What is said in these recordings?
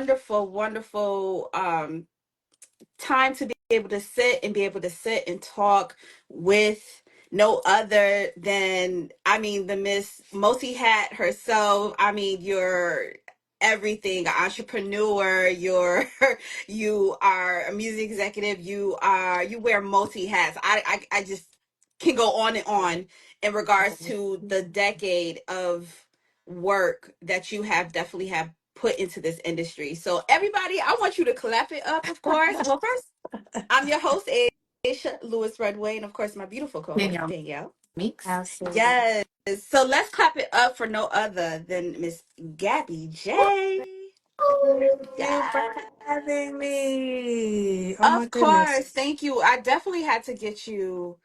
wonderful, wonderful time to be able to sit and talk with no other than, I mean, the Miss Multi Hat herself. I mean, you're everything, an entrepreneur, you're you are a music executive, you wear multi hats. I just can go on and on in regards to the decade of work that you have definitely have put into this industry. So everybody, I want you to clap it up, of course. Well, first, I'm your host, Aisha Lewis Redway, and of course, my beautiful co-host, Danielle Danielle. Meeks. Absolutely. Yes. So let's clap it up for no other than Miss Gabby J. Thank you for Yeah. having me. Oh my Of goodness. course. Thank you. I definitely had to get you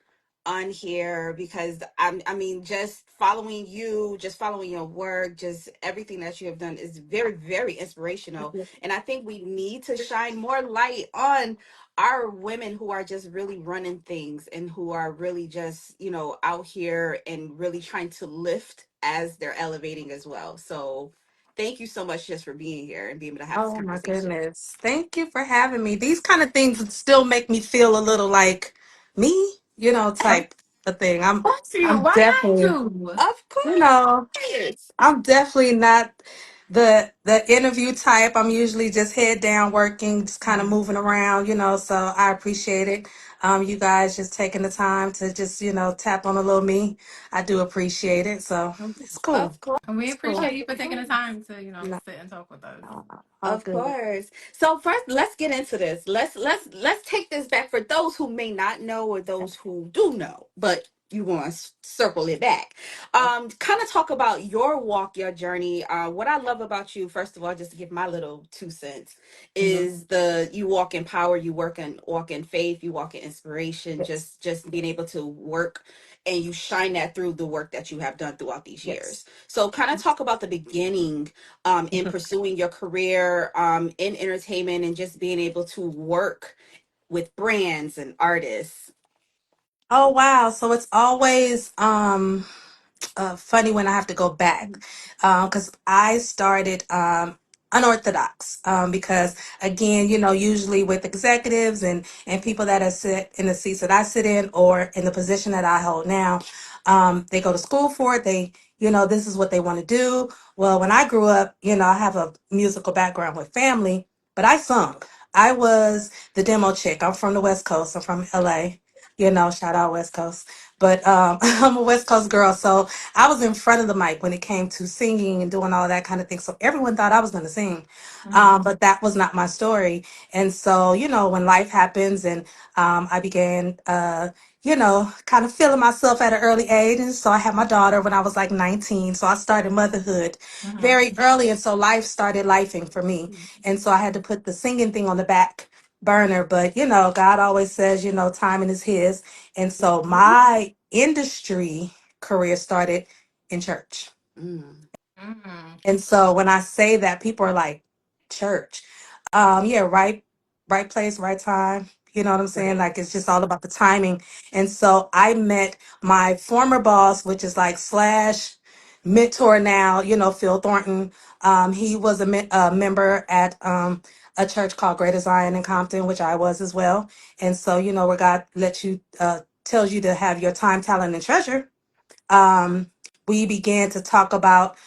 on here because I mean, just following you, just following your work, just everything that you have done is very, very inspirational. And I think we need to shine more light on our women who are just really running things and who are really just, out here and really trying to lift as they're elevating as well. So thank you so much just for being here and being able to have this Oh my conversation. goodness. Thank you for having me. These kind of things still make me feel a little like me, type of thing. I'm Bless you. I'm Why not definitely, you? Of you know, course. I'm definitely not the interview type. I'm usually just head down working, just kind of Mhm. moving around, so I appreciate it. You guys just taking the time to just, tap on a little me. I do appreciate it. So it's cool. Of course. And we It's cool. appreciate you for taking the time to, No, sit and talk with us. all Of good. course. So first, let's get into this. Let's take this back for those who may not know or those who do know, but you want to circle it back. Kind of talk about your walk, your journey. What I love about you, first of all, just to give my little 2 cents, Mhm. is the you walk in power, you walk in faith, you walk in inspiration. Yes. Just being able to work and you shine that through the work that you have done throughout these Yes. years. So kind of talk about the beginning in pursuing your career in entertainment and just being able to work with brands and artists. Oh wow. So it's always funny when I have to go back because I started unorthodox because again, usually with executives and people that are sit in the seats that I sit in or in the position that I hold now, they go to school for it. This is what they want to do. Well, when I grew up, I have a musical background with family, but I sung. I was the demo chick. I'm from the West Coast. I'm from LA. Shout out West Coast. But I'm a West Coast girl, so I was in front of the mic when it came to singing and doing all that kind of thing. So everyone thought I was going to sing. Mhm. But that was not my story. And so, when life happens and I began, kind of feeling myself at an early age. And so I had my daughter when I was like 19. So I started motherhood Mhm. very early. And so life started lifing for me. And so I had to put the singing thing on the back burner. But, God always says, timing is his. And so Mhm. my industry career started in church. Mm. Mhm. And so when I say that, people are like, church. Yeah, right place, right time. You know what I'm saying? Right. Like it's just all about the timing. And so I met my former boss, which is like slash mentor now, Phil Thornton. He was a member at a church called Greater Zion in Compton, which I was as well. And so, where God lets you tells you to have your time, talent, and treasure, um, we began to talk about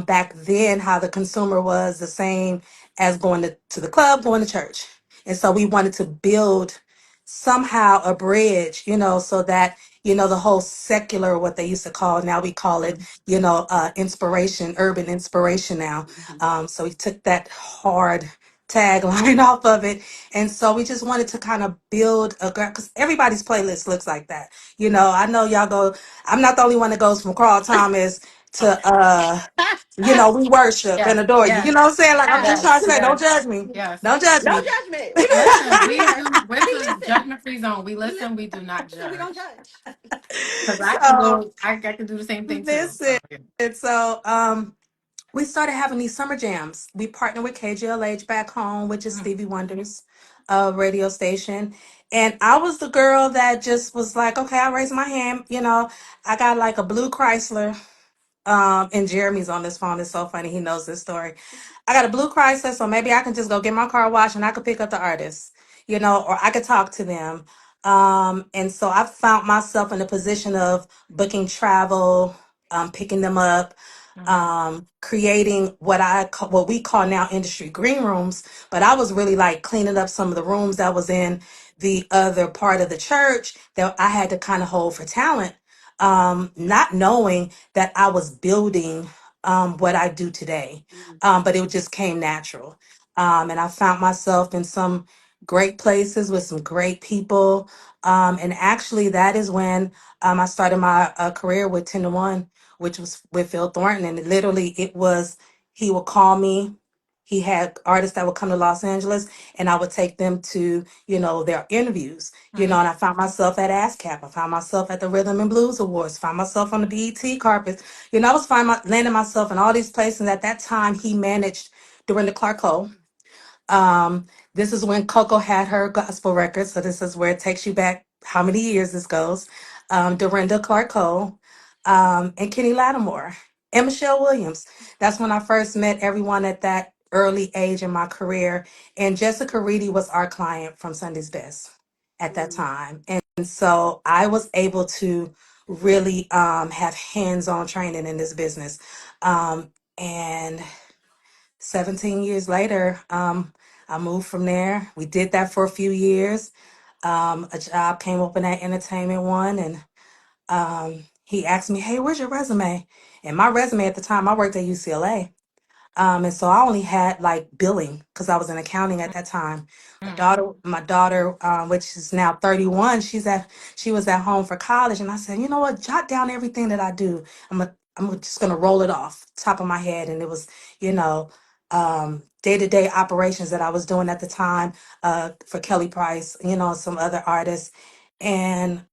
back then how the consumer was the same as going to the club, going to church. And so we wanted to build somehow a bridge, so that, the whole secular, what they used to call, now we call it, inspiration, urban inspiration now. Mhm. So we took that hard tagline off of it. And so we just wanted to kind of build because everybody's playlist looks like that. I know y'all go, I'm not the only one that goes from Carl Thomas to we worship and Yes. adore you. You Yes. know what I'm saying? Like I'm just Yes. trying to say, don't Yes. judge me. Yes. Don't judge No me. judgment. We don't judge. Listen, We we listen. do. This We is listen. judgment free zone. We We listen. We do not listen. We don't judge. judge. Because I can So go. I can do the same thing too. listen. So yeah. So we started having these summer jams. We partnered with KGLH back home, which is Mhm. Stevie Wonder's radio station. And I was the girl that just was like, okay, I raised my hand. I got like a blue Chrysler and Jeremy's on this phone. It's so funny. He knows this story. I got a blue crisis, so maybe I can just go get my car washed and I could pick up the artist, or I could talk to them. And so I found myself in a position of booking travel, picking them up, Mm-hmm. creating what we call now industry green rooms. But I was really like cleaning up some of the rooms that was in the other part of the church that I had to kind of hold for talent, not knowing that I was building what I do today. But it just came natural. And I found myself in some great places with some great people. And actually, that is when I started my career with 10 to 1, which was with Phil Thornton. And literally, he would call me. He had artists that would come to Los Angeles, and I would take them to, their interviews, and I found myself at ASCAP. I found myself at the Rhythm and Blues Awards, found myself on the BET carpets. I was landing myself in all these places. And at that time, he managed Dorinda Clark Cole. This is when Coco had her gospel record. So this is where it takes you back how many years this goes. Dorinda Clark Cole, and Kenny Lattimore and Michelle Williams. That's when I first met everyone at that early age in my career. And Jessica Reedy was our client from Sunday's Best at that time. And so I was able to really have hands-on training in this business. And 17 years later, I moved from there. We did that for a few years. A job came open at Entertainment One, and he asked me, "Hey, where's your resume?" And my resume at the time, I worked at UCLA. And so I only had like billing because I was in accounting at that time. Mm-hmm. My daughter, which is now 31, she was at home for college, and I said, you know what, jot down everything that I do. I'm just gonna roll it off top of my head, and it was, day-to-day operations that I was doing at the time, for Kelly Price, some other artists, and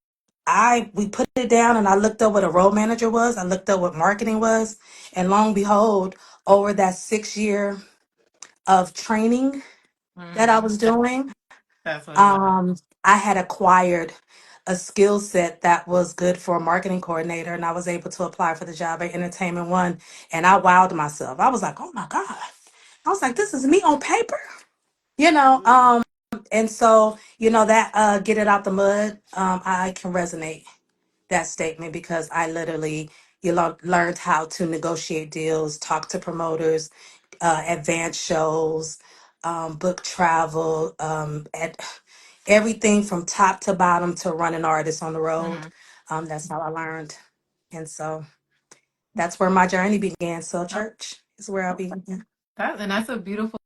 we put it down, and I looked up what a role manager was. I looked up what marketing was, and lo and behold, over that 6 year of training that I Mm-hmm. was doing, That's what it was. um, I had acquired a skill set that was good for a marketing coordinator, and I was able to apply for the job at Entertainment One, and I wowed myself. I was like, oh my God. I was like, this is me on paper, you know. And so, that get it out the mud, I can resonate that statement because I literally learned how to negotiate deals, talk to promoters, advance shows, book travel, at everything from top to bottom to running artists on the road. Mm-hmm. That's how I learned, and so that's where my journey began. So Oh, church is where I okay. began. That's a beautiful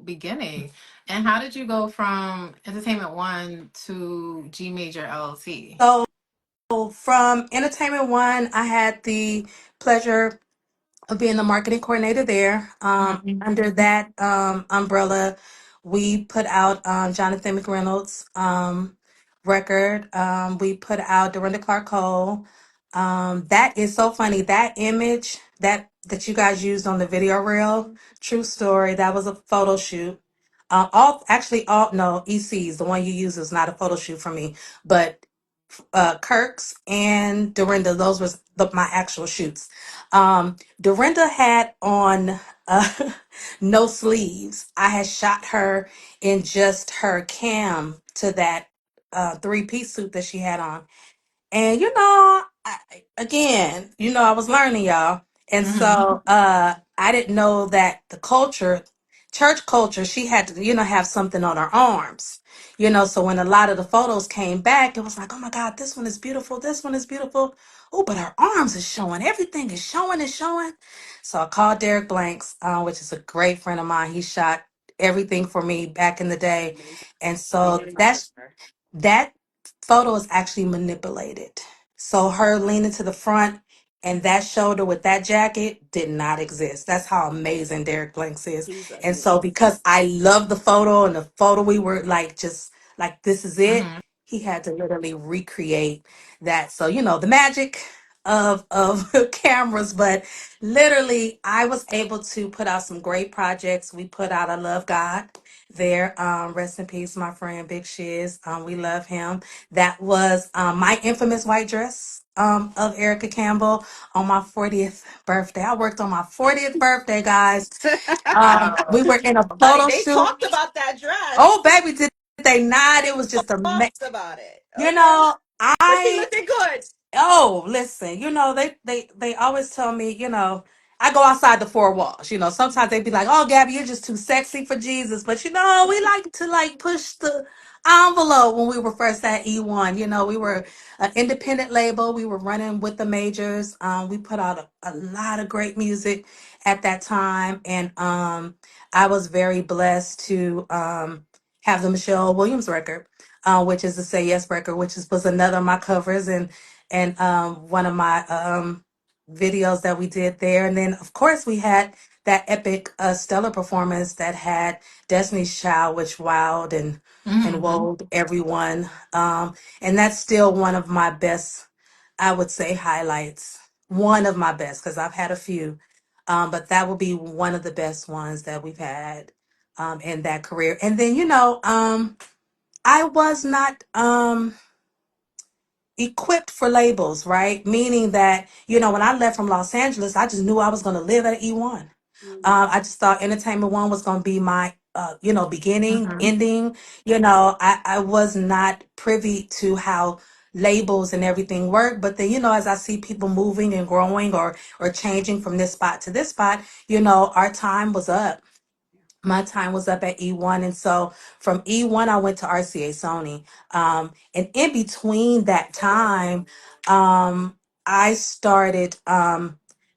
beginning. And how did you go from Entertainment One to G Major LLC? So from Entertainment One, I had the pleasure of being the marketing coordinator there. Mm-hmm. Under that umbrella, we put out Jonathan McReynolds' record. We put out Dorinda Clark Cole. That is so funny. That image that you guys used on the video reel, true story. That was a photo shoot. All no, EC's the one you use is not a photo shoot for me, but Kirk's and Dorinda, those was my actual shoots. Dorinda had on no sleeves. I had shot her in just her cam to that three-piece suit that she had on. And again, I was learning, y'all. And Mm-hmm. so I didn't know that the culture, church culture, she had to, have something on her arms. So when a lot of the photos came back, it was like, oh my God, this one is beautiful. This one is beautiful. Oh, but her arms is showing. Everything is showing, is showing. So I called Derek Blanks, which is a great friend of mine. He shot everything for me back in the day. And so that photo is actually manipulated. So her leaning to the front and that shoulder with that jacket did not exist. That's how amazing Derek Blanks is. And so because I love the photo and the photo we were like just like this is it, Mm-hmm. he had to literally recreate that. So the magic of cameras, but literally I was able to put out some great projects. We put out I Love God. there. Rest in peace, my friend Big Shiz. We love him. That was my infamous white dress of Erica Campbell on my 40th birthday. I worked on my 40th birthday, guys. We Wow. were in a Honey, photo they shoot. talked about that Oh, dress. baby, did they not? It was just Talked about it. you Okay. know, But she I looking good. Oh, listen, they always tell me, I go outside the four walls. Sometimes they be like, "Oh, Gabby, you're just too sexy for Jesus." But we like to like push the envelope when we were first at E1. We were an independent label. We were running with the majors. We put out a lot of great music at that time. And I was very blessed to have the Michelle Williams record, which is the Say Yes record, was another of my covers. And one of my videos that we did there. And then, of course, we had that epic stellar performance that had Destiny's Child, which wowed and Mm-hmm. wowed everyone. And that's still one of my best, I would say, highlights. One of my best, because I've had a few. But that will be one of the best ones that we've had in that career. And then, I was not equipped for labels, right? Meaning that, when I left from Los Angeles, I just knew I was going to live at E1. I just thought Entertainment One was going to be my, beginning, Mm-hmm. ending. I was not privy to how labels and everything work. But then, as I see people moving and growing or changing from this spot to this spot, our time was up. My time was up at E1. And so from E1, I went to RCA Sony. And in between that time, I started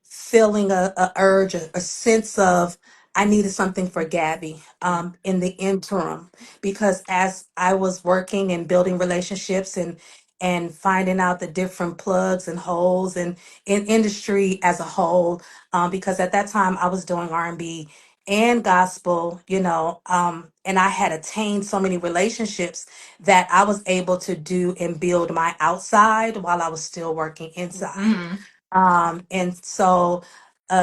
feeling a urge, a sense of I needed something for Gabby in the interim, because as I was working and building relationships and finding out the different plugs and holes and in industry as a whole, because at that time I was doing R&B and gospel, and I had attained so many relationships that I was able to do and build my outside while I was still working inside. Mm-hmm. And so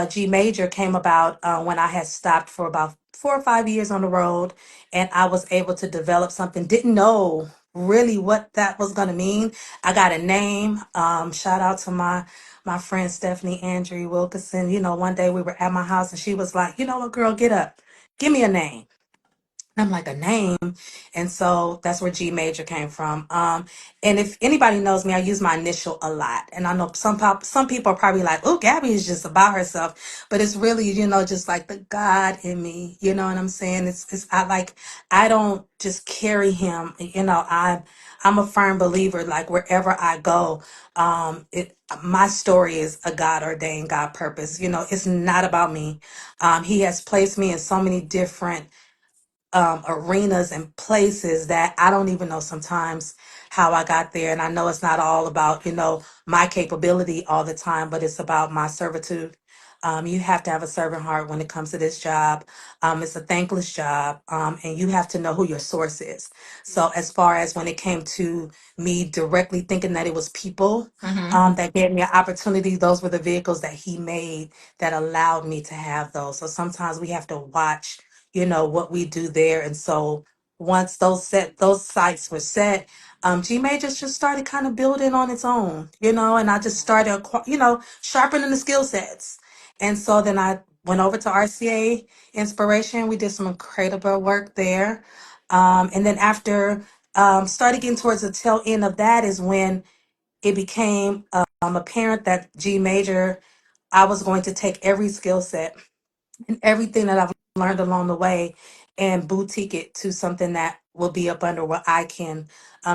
G Major came about when I had stopped for about 4 or 5 years on the road, and I was able to develop something. Didn't know really what that was going to mean. I got a name. Shout out to my friend Stephanie Andrew Wilkinson. One day we were at my house and she was like, "You know what, girl, get up, give me a name." I'm like, a name. And so that's where G Major came from. And if anybody knows me, I use my initial a lot. And I know some people are probably like, "Oh, Gabby is just about herself." But it's really, just like the God in me. You know what I'm saying? I don't just carry him. I'm a firm believer, like wherever I go, my story is a God ordained, God purpose. It's not about me. He has placed me in so many different arenas and places that I don't even know sometimes how I got there. And I know it's not all about, my capability all the time, but it's about my servitude. You have to have a servant heart when it comes to this job. It's a thankless job, and you have to know who your source is. So, as far as when it came to me directly thinking that it was people Mm-hmm. that gave me an opportunity, those were the vehicles that he made that allowed me to have those. So, sometimes we have to watch what we do there. And so once those sites were set, G Major just started kind of building on its own, and I just started sharpening the skill sets. And so then I went over to RCA Inspiration. We did some incredible work there. And then after started getting towards the tail end of that is when it became apparent that G Major, I was going to take every skill set and everything that I've learned along the way and boutique it to something that will be up under what I can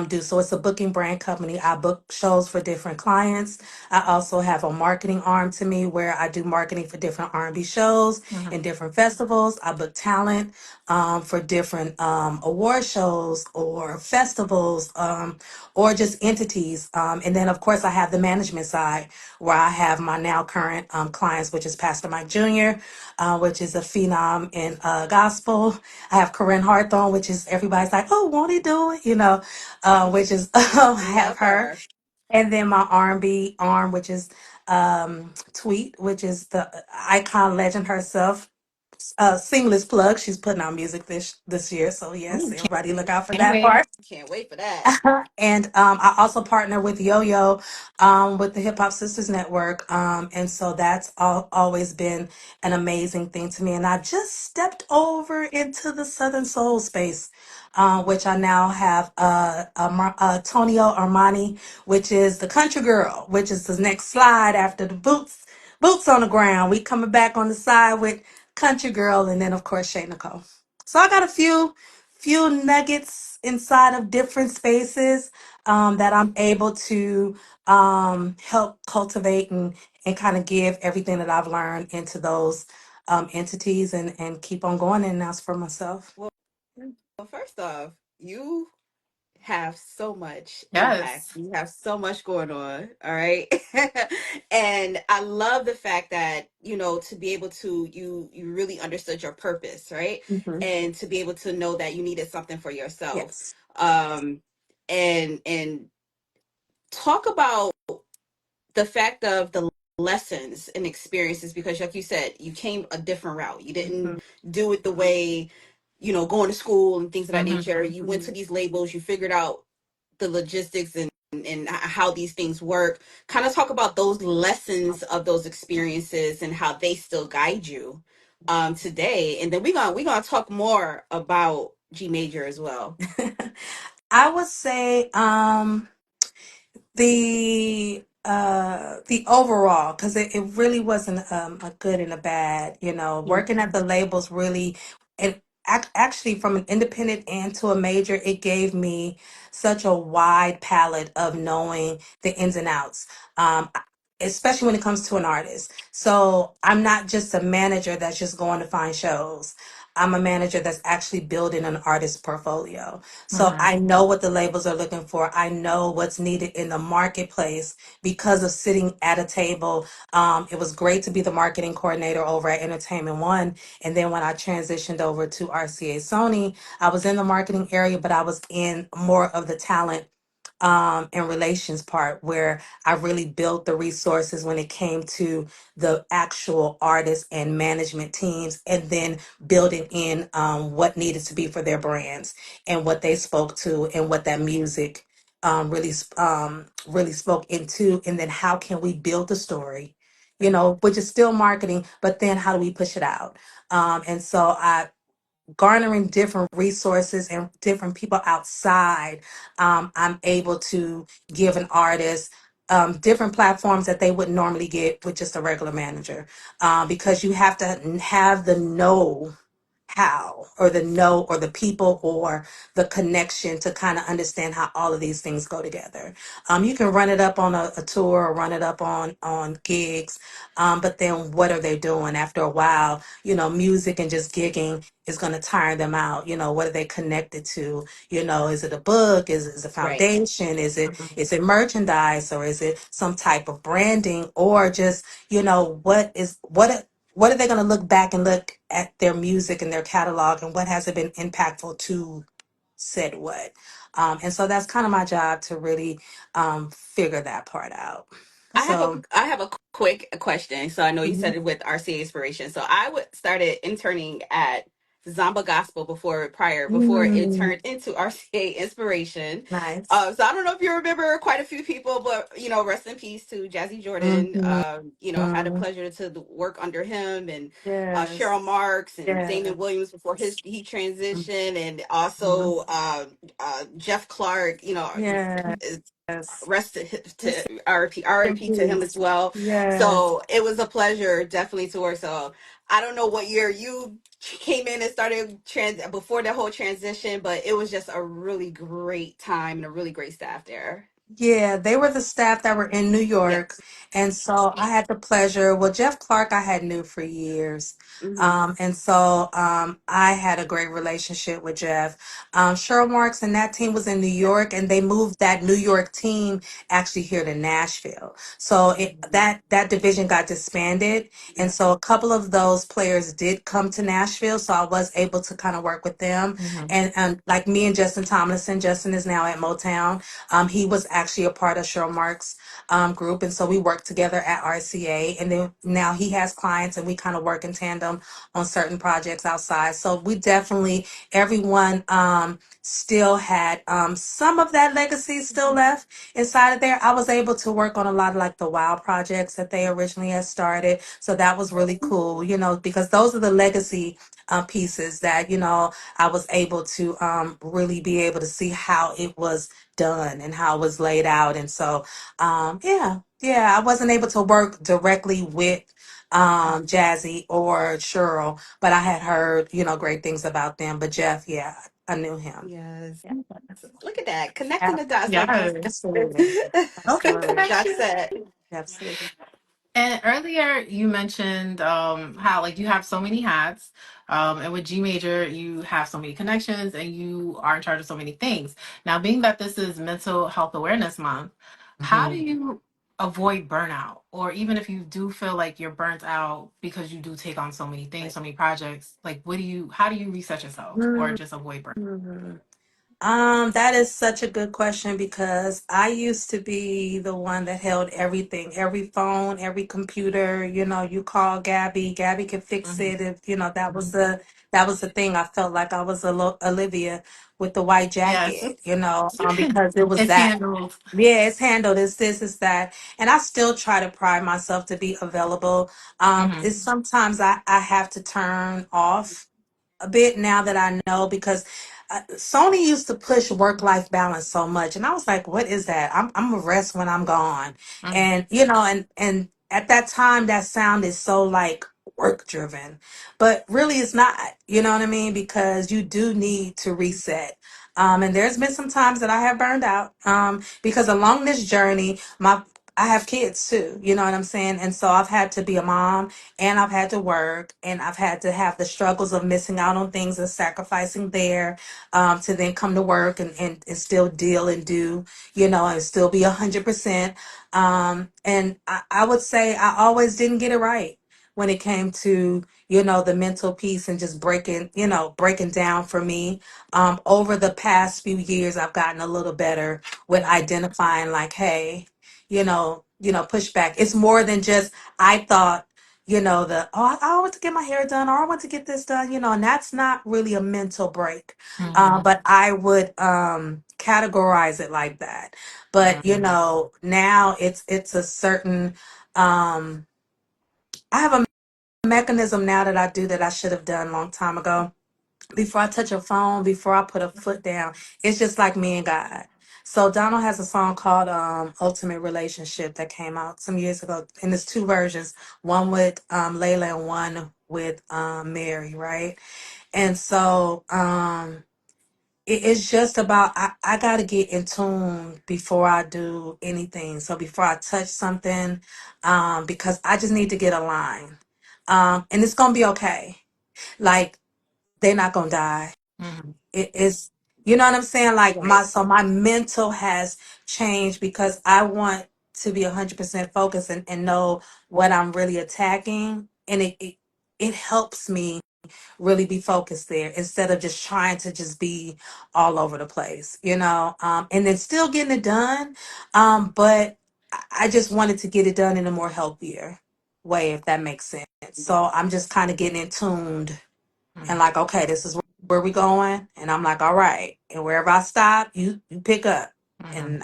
do. So it's a booking brand company. I book shows for different clients. I also have a marketing arm to me where I do marketing for different R&B shows and different festivals. I book talent for different award shows or festivals or just entities. And then, of course, I have the management side where I have my now current clients, which is Pastor Mike Jr., which is a phenom in gospel. I have Corinne Hawthorne, which is everybody's like, "Oh, won't he do it?" Which is I have Love her. her. And then my R&B arm, which is Tweet, which is the icon legend herself, seamless plug. She's putting out music this year, so yes, Ooh, everybody look out for can't that wait. part. Can't wait for that. And I also partner with Yo Yo with the Hip Hop Sisters Network. And so that's always been an amazing thing to me. And I just stepped over into the Southern Soul space, which I now have Tonio Armani, which is the country girl, which is the next slide after the boots on the ground. We coming back on the side with country girl, and then of course Shay Nicole. So I got a few nuggets inside of different spaces that I'm able to help cultivate and kind of give everything that I've learned into those entities and keep on going and announce for myself. Well, first off, you have so much impact. Yes. You have so much going on. All right. And I love the fact that, to be able to, you really understood your purpose, right? Hmm. And to be able to know that you needed something for yourself. Yes. And talk about the fact of the lessons and experiences, because like you said, you came a different route. You Hmm. didn't do it the way, going to school and things of that Hmm. nature. You went to these labels, you figured out the logistics and how these things work. Kind of talk about those lessons of those experiences and how they still guide you today. And then we're gonna talk more about G major as well. I would say the overall, because it really wasn't a good and a bad, working at the labels really, it actually from an independent and to a major, it gave me such a wide palette of knowing the ins and outs, especially when it comes to an artist. So I'm not just a manager that's just going to find shows. I'm a manager that's actually building an artist portfolio. So Hmm. I know what the labels are looking for. I know what's needed in the marketplace because of sitting at a table. It was great to be the marketing coordinator over at Entertainment One. And then when I transitioned over to RCA Sony, I was in the marketing area, but I was in more of the talent and relations part where I really built the resources when it came to the actual artists and management teams, and then building in what needed to be for their brands and what they spoke to and what that music really spoke into, and then how can we build the story, which is still marketing, but then how do we push it out? And so I garnering different resources and different people outside, I'm able to give an artist different platforms that they wouldn't normally get with just a regular manager, because you have to have the know how or the know or the people or the connection to kind of understand how all of these things go together. You can run it up on a tour or run it up on gigs, but then what are they doing after a while? Music and just gigging is going to tire them out. What are they connected to? Is it a book? Is it a Right. foundation? Is it merchandise, or is it some type of branding, or just what are they going to look back and look at their music and their catalog, and what has it been impactful to said what? And so that's kind of my job to really figure that part out. So, I have a quick question. So I know you mhm. said it with RCA Inspiration. So I would started interning at Zamba Gospel before it Mm, turned into RCA Inspiration. nice. So I don't know if you remember quite a few people, but rest in peace to Jazzy Jordan. Hmm. Had a pleasure to work under him, and Yes. Cheryl Marks and Yeah. Damon Williams before he transitioned, and Mhm. also Jeff Clark. Yes. Rest to RIP to him as well. Yes. So it was a pleasure, definitely, to work. So I don't know what year you came in and started before the whole transition, but it was just a really great time and a really great staff there. Yeah, they were the staff that were in New York. Yes. And so I had the pleasure. Well, Jeff Clark, I had knew for years. Hmm. And so I had a great relationship with Jeff. Cheryl Marks and that team was in New York, and they moved that New York team actually here to Nashville. So that division got disbanded. And Yep. so a couple of those players did come to Nashville. So I was able to kind of work with them. Hmm. And like me and Justin Tomlinson, Justin is now at Motown. He was actually a part of Cheryl Mark's group, and so we work together at RCA. And then now he has clients, and we kind of work in tandem on certain projects outside. So we definitely, everyone still had some of that legacy still left inside of there. I was able to work on a lot of like the WOW projects that they originally had started. So that was really cool, you know, because those are the legacy pieces that, you know, I was able to really be able to see how it was done and how it was laid out. And so, yeah, I wasn't able to work directly with Jazzy or Cheryl, but I had heard, you know, great things about them. But Jeff, yeah, I knew him. Yes. Yeah. Look at that. Connecting Ab- the dots like this. Yes. Absolutely. Okay, Absolutely. That's connection. it. Absolutely. And earlier you mentioned how like you have so many hats, and with G Major you have so many connections, and you are in charge of so many things. Now, being that this is Mental Health Awareness Month, how do Mhm. you avoid burnout, or even if you do feel like you're burnt out because you do take on so many things, so many projects? Like, how do you reset yourself, or just avoid burnout? Mhm. That is such a good question because I used to be the one that held everything, every phone, every computer, you know, you call Gabby, Gabby could fix Mhm. it if, you know, that was the thing. I felt like I was Olivia with the white Yes, jacket, you know, because it was it's that. handled. Yeah, it's handled. It's this, it's that. And I still try to pride myself to be available. Hmm. It's sometimes I have to turn off a bit now that I know because Sony used to push work life balance so much, and I was like, "What is that? I'm gonna rest when I'm gone," Hmm. and you know, and at that time, that sounded so like work driven, but really, it's not. You know what I mean? Because you do need to reset. And there's been some times that I have burned out because along this journey, I have kids too. You know what I'm saying? And so I've had to be a mom and I've had to work and I've had to have the struggles of missing out on things and sacrificing there to then come to work and still deal and do, you know, and still be 100%. And I would say I always didn't get it right when it came to, you know, the mental piece and just breaking down for me. Over the past few years, I've gotten a little better with identifying like, hey, pushback. It's more than just, I thought, you know, I want to get my hair done or I want to get this done, you know, and that's not really a mental break. Hmm. But I would categorize it like that. But you Hmm. know, now it's a certain I have a mechanism now that I do that I should have done a long time ago. Before I touch a phone, before I put a foot down, it's just like me and God. So Donald has a song called Ultimate Relationship that came out some years ago, and there's two versions, one with Layla and one with Mary, right? And so it's just about I gotta get in tune before I do anything. So before I touch something, because I just need to get aligned. And it's gonna be okay. Like they're not gonna die. Hmm. It is, you know what I'm saying? Like Right. my mental has changed because I want to be 100% focused and know what I'm really attacking. And it helps me really be focused there instead of just trying to just be all over the place, you know, and then still getting it done. But I just wanted to get it done in a more healthier way, if that makes sense. So I'm just kind of getting in tuned and like, okay, this is where we going. And I'm like, all right. And wherever I stop, you pick up Hmm. and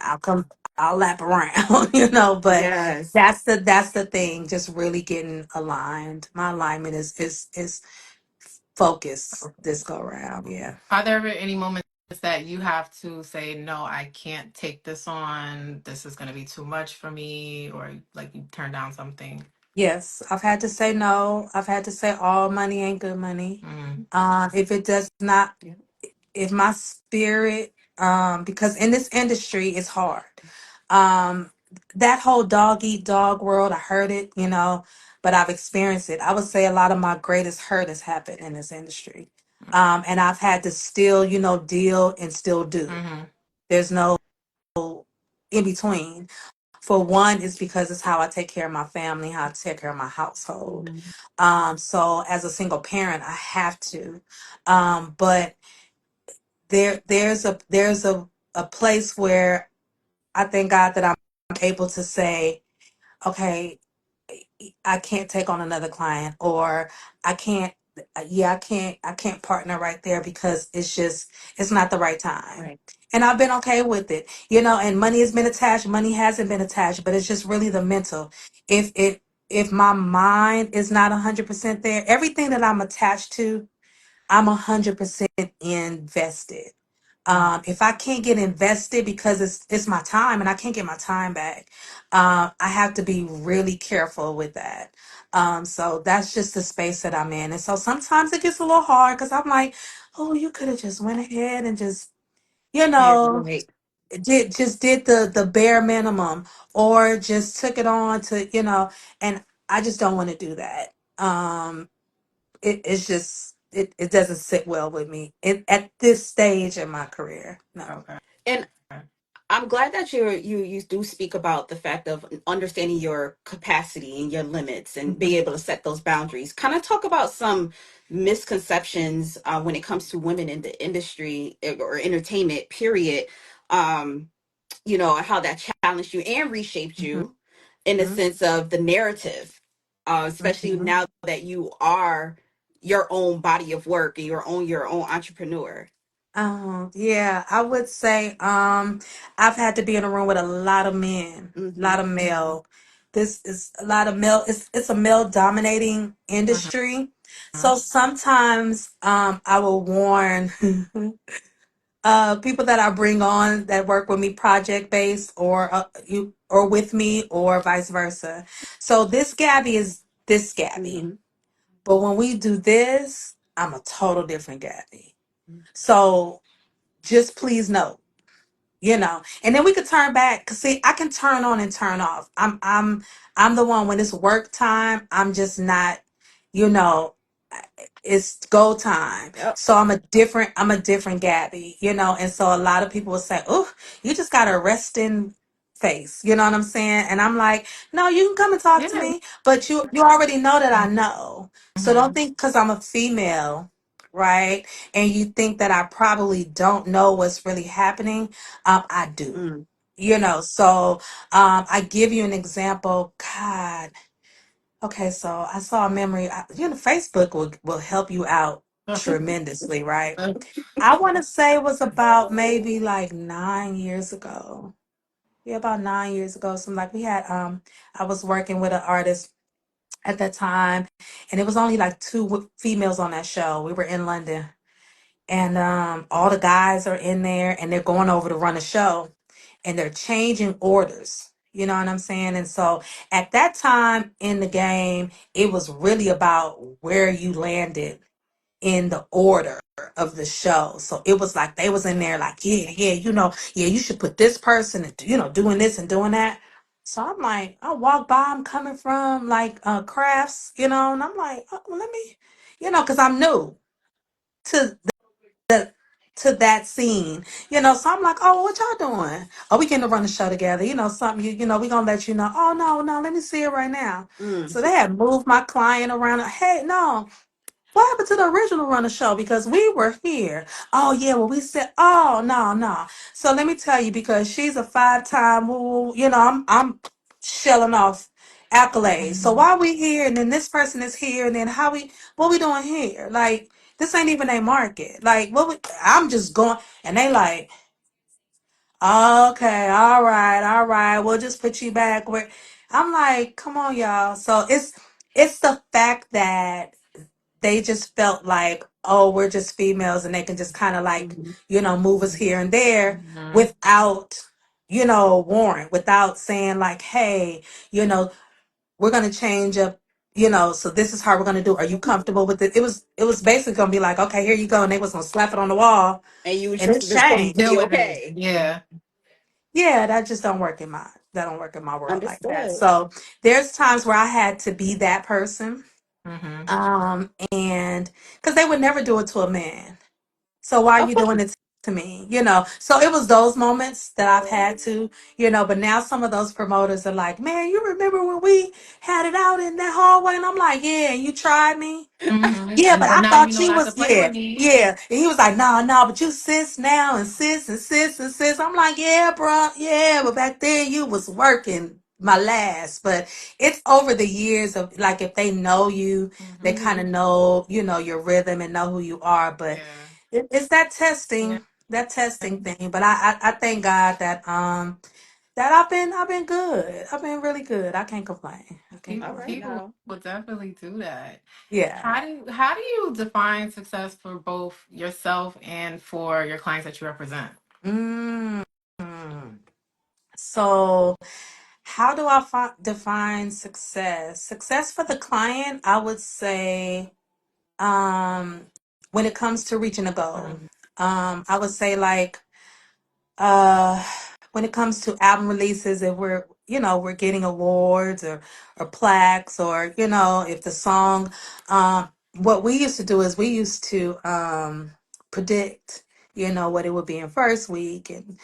I'll lap around, you know, but Yes. that's the thing, just really getting aligned. My alignment is focus this go around. Yeah. Are there ever any moments that you have to say, no, I can't take this on? This is going to be too much for me, or like you turn down something? Yes. I've had to say no. I've had to say all money ain't good money. Mm-hmm. If it does not, if my spirit, because in this industry it's hard. Um, that whole dog eat dog world, I heard it, you know, but I've experienced it. I would say a lot of my greatest hurt has happened in this industry. And I've had to still, you know, deal and still do. Mm-hmm. There's no in between. For one, is because it's how I take care of my family, how I take care of my household. Mhm. So as a single parent, I have to. But there's a place where I thank God that I'm able to say, okay, I can't take on another client, or I can't, I can't partner right there because it's not the right time. Right. And I've been okay with it, and money has been attached, money hasn't been attached, but it's just really the mental. If my mind is not 100% there, everything that I'm attached to, I'm 100% invested. If I can't get invested because it's my time and I can't get my time back, I have to be really careful with that. So that's just the space that I'm in, and so sometimes it gets a little hard because I'm like, oh, you could have just went ahead and just you Yeah, know right. did the bare minimum, or just took it on to and I just don't want to do that. It's just it doesn't sit well with me at this stage in my career. No. Okay. And I'm glad that you do speak about the fact of understanding your capacity and your limits and Mhm. be able to set those boundaries. Kind of talk about some misconceptions when it comes to women in the industry or entertainment, period. Um, how that challenged you and reshaped Mhm. you in the sense of the narrative, especially Mhm. now that you are your own body of work and your own entrepreneur. Yeah, I would say I've had to be in a room with a lot of men, a Mm-hmm. lot of male. This is a lot of male, it's a male dominating Mhm. industry. So sometimes I will warn people that I bring on that work with me project based, or you or with me, or vice versa. So this Gabby is this Gabby. Mm-hmm. But when we do this, I'm a total different Gabby. So just please know, and then we could turn back. Cause see, I can turn on and turn off. I'm the one when it's work time, I'm just not, you know, it's go time. Yep. So I'm a different Gabby, and so a lot of people will say, oh, you just got a resting face. You know what I'm saying? And I'm like, no, you can come and talk to Yeah. me, but you already know that I know. So don't Mhm. think because I'm a female, right? And you think that I probably don't know what's really happening. I do. Mm. So I give you an example. God, okay, so I saw a memory. Facebook will help you out tremendously, right? I want to say it was about maybe like 9 years ago. Yeah, about 9 years ago. So like we had I was working with an artist at that time, and it was only like two females on that show. We were in London, and all the guys are in there, and they're going over to run a show, and they're changing orders. You know what I'm saying? And so at that time in the game, it was really about where you landed in the order of the show. So it was like they was in there like, yeah, yeah, you should put this person, and doing this and doing that. So I'm like, I walk by, I'm coming from like crafts, and I'm like, oh, well, let me, because I'm new to the to that scene, So I'm like, oh, what y'all doing? Oh, we getting to run the show together, something we gonna let you know. Oh no, let me see it right now. Mm. So they had moved my client around. Hey, no, what happened to the original run of show? Because we were here. Oh yeah, well we said, oh no, no. So let me tell you, because she's a 5-time, I'm shelling off accolades. So Mhm. why we here, and then this person is here, and then what we doing here? Like this ain't even a market. Like I'm just going, and they like, okay, all right, we'll just put you back where. I'm like, come on, y'all. So it's the fact that they just felt like, oh, we're just females and they can just kind of like, Mhm. move us here and there Mhm. without, warrant, without saying like, hey, we're going to change up, so this is how we're going to do. Are you comfortable with it? It was basically going to be like, okay, here you go. And they was going to slap it on the wall And you and just it's were supposed to changed. be Do it. okay. Yeah. Yeah, that don't work in my world like that. Understood. So there's times where I had to be that person. Mhm. And because they would never do it to a man. So why are Of you course. doing it? to me, So it was those moments that I've had to, but now some of those promoters are like, man, you remember when we had it out in that hallway? And I'm like, yeah, you tried me. Yeah, but But I now you thought know you not to was, play yeah, with me. yeah. And he was like, no, no, but you sis now and sis and sis and sis. I'm like, yeah, bro, yeah, but back then you was working my last. But it's over the years of like if they know you, they kind of know, your rhythm and know who you are. But Yeah. it's that testing thing. But I thank God that I've been good. I've been really good. I can't complain. I can't All right complain. People now. will definitely do that. Yeah. How do you define success for both yourself and for your clients that you represent? Mm. So, how do I define success? Success for the client, I would say, um, when it comes to reaching a goal, Mhm. I would say like uh when it comes to album releases, if we're getting awards or plaques, or if the song, what we used to do is we used to predict what it would be in first week, and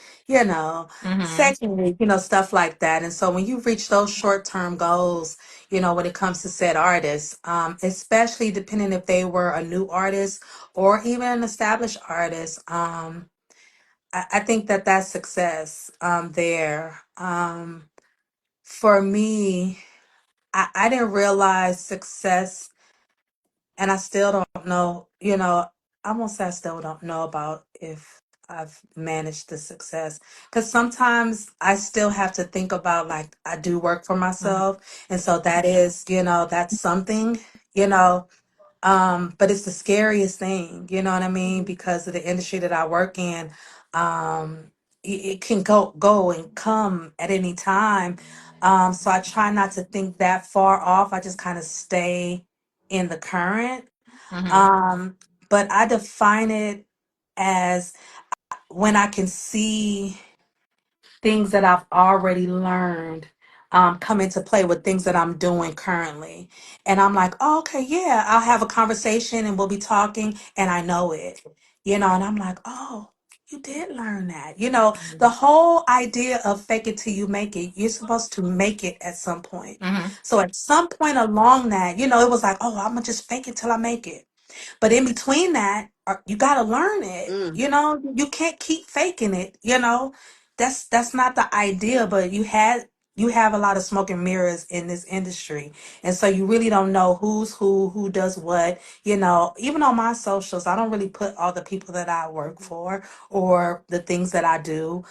Mhm. second week, stuff like that. And so when you reach those short-term goals, when it comes to said artists, especially depending if they were a new artist or even an established artist, I think that that's success there. For me, I didn't realize success, and I still don't know, I won't say I still don't know about if I've managed the success. Because sometimes I still have to think about, like, I do work for Mhm. myself. And so that is, that's something, you know. But it's the scariest thing, you know what I mean? Because of the industry that I work in, it can go and come at any time. So I try not to think that far off. I just kind of stay in the current. Mhm. Um, but I define it as when I can see things that I've already learned come into play with things that I'm doing currently. And I'm like, oh, okay, yeah, I'll have a conversation and we'll be talking and I know it, and I'm like, oh, you did learn that. The whole idea of fake it till you make it, you're supposed to make it at some point. Mhm. So at some point along that, it was like, oh, I'm gonna just fake it till I make it. But in between that, you got to learn it. Mm. You can't keep faking it. That's not the idea. But you have a lot of smoke and mirrors in this industry, and so you really don't know who's who does what. Even on my socials, I don't really put all the people that I work for or the things that I do,